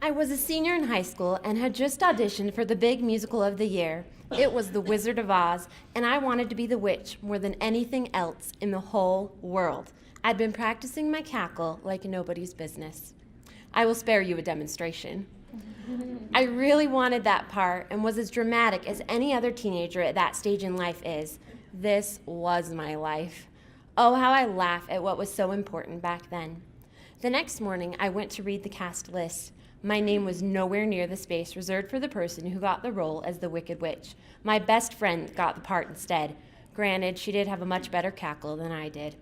I was a senior in high school and had just auditioned for the big musical of the year. It was The Wizard of Oz, and I wanted to be the witch more than anything else in the whole world. I'd been practicing my cackle like nobody's business. I will spare you a demonstration. I really wanted that part and was as dramatic as any other teenager at that stage in life is. This was my life. Oh, how I laugh at what was so important back then. The next morning, I went to read the cast list. My name was nowhere near the space reserved for the person who got the role as the Wicked Witch. My best friend got the part instead. Granted, she did have a much better cackle than I did.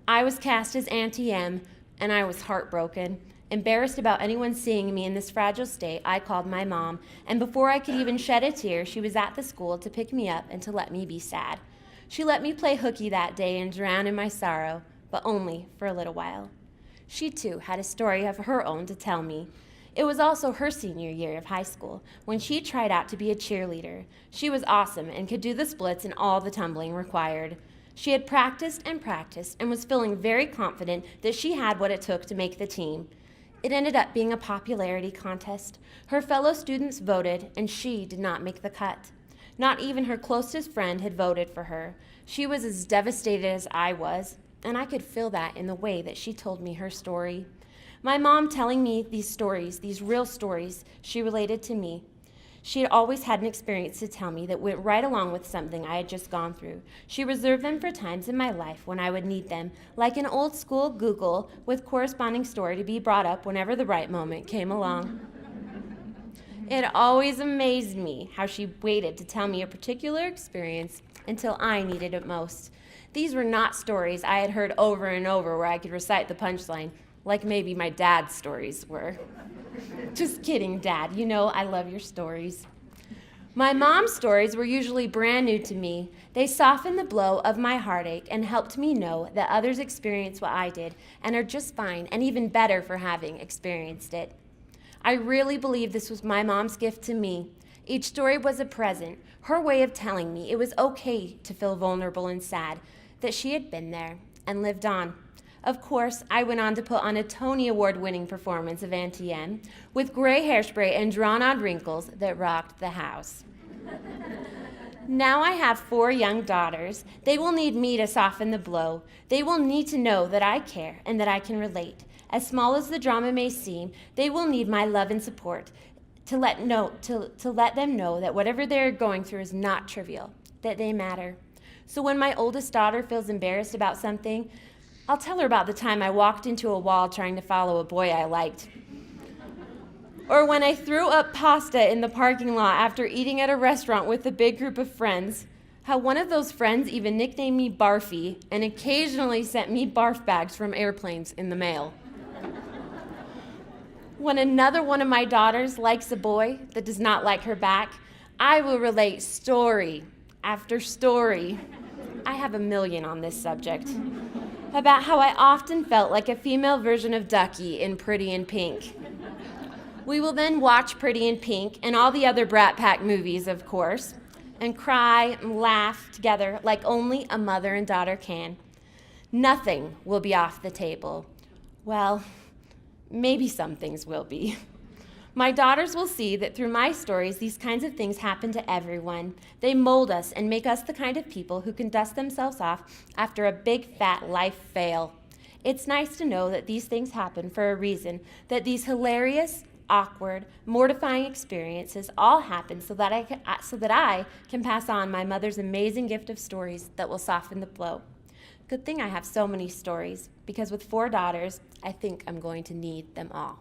I was cast as LTYM, and I was heartbroken. Embarrassed about anyone seeing me in this fragile state, I called my mom, and before I could even shed a tear, she was at the school to pick me up and to let me be sad. She let me play hooky that day and drown in my sorrow, but only for a little while. She, too, had a story of her own to tell me. It was also her senior year of high school, when she tried out to be a cheerleader. She was awesome and could do the splits and all the tumbling required. She had practiced and was feeling very confident that she had what it took to make the team. It ended up being a popularity contest. Her fellow students voted, and she did not make the cut. Not even her closest friend had voted for her. She was as devastated as I was, and I could feel that in the way that she told me her story. My mom telling me these stories, these real stories, she related to me. She had always had an experience to tell me that went right along with something I had just gone through. She reserved them for times in my life when I would need them, like an old school Google with corresponding story to be brought up whenever the right moment came along. It always amazed me how she waited to tell me a particular experience until I needed it most. These were not stories I had heard over and over where I could recite the punchline, like maybe my dad's stories were. Just kidding, Dad. You know I love your stories. My mom's stories were usually brand new to me. They softened the blow of my heartache and helped me know that others experience what I did and are just fine and even better for having experienced it. I really believe this was my mom's gift to me. Each story was a present, her way of telling me it was okay to feel vulnerable and sad, that she had been there and lived on. Of course, I went on to put on a Tony Award-winning performance of LTYM with gray hairspray and drawn-on wrinkles that rocked the house. Now I have 4 young daughters. They will need me to soften the blow. They will need to know that I care and that I can relate. As small as the drama may seem, they will need my love and support to let them know that whatever they're going through is not trivial, that they matter. So when my oldest daughter feels embarrassed about something, I'll tell her about the time I walked into a wall trying to follow a boy I liked. Or when I threw up pasta in the parking lot after eating at a restaurant with a big group of friends, how one of those friends even nicknamed me Barfy and occasionally sent me barf bags from airplanes in the mail. When another one of my daughters likes a boy that does not like her back, I will relate story after story. I have a million on this subject. About how I often felt like a female version of Ducky in Pretty in Pink. We will then watch Pretty in Pink and all the other Brat Pack movies, of course, and cry and laugh together like only a mother and daughter can. Nothing will be off the table. Well, maybe some things will be. My daughters will see that through my stories, these kinds of things happen to everyone. They mold us and make us the kind of people who can dust themselves off after a big, fat life fail. It's nice to know that these things happen for a reason, that these hilarious, awkward, mortifying experiences all happen so that I can pass on my mother's amazing gift of stories that will soften the blow. Good thing I have so many stories, because with 4 daughters, I think I'm going to need them all.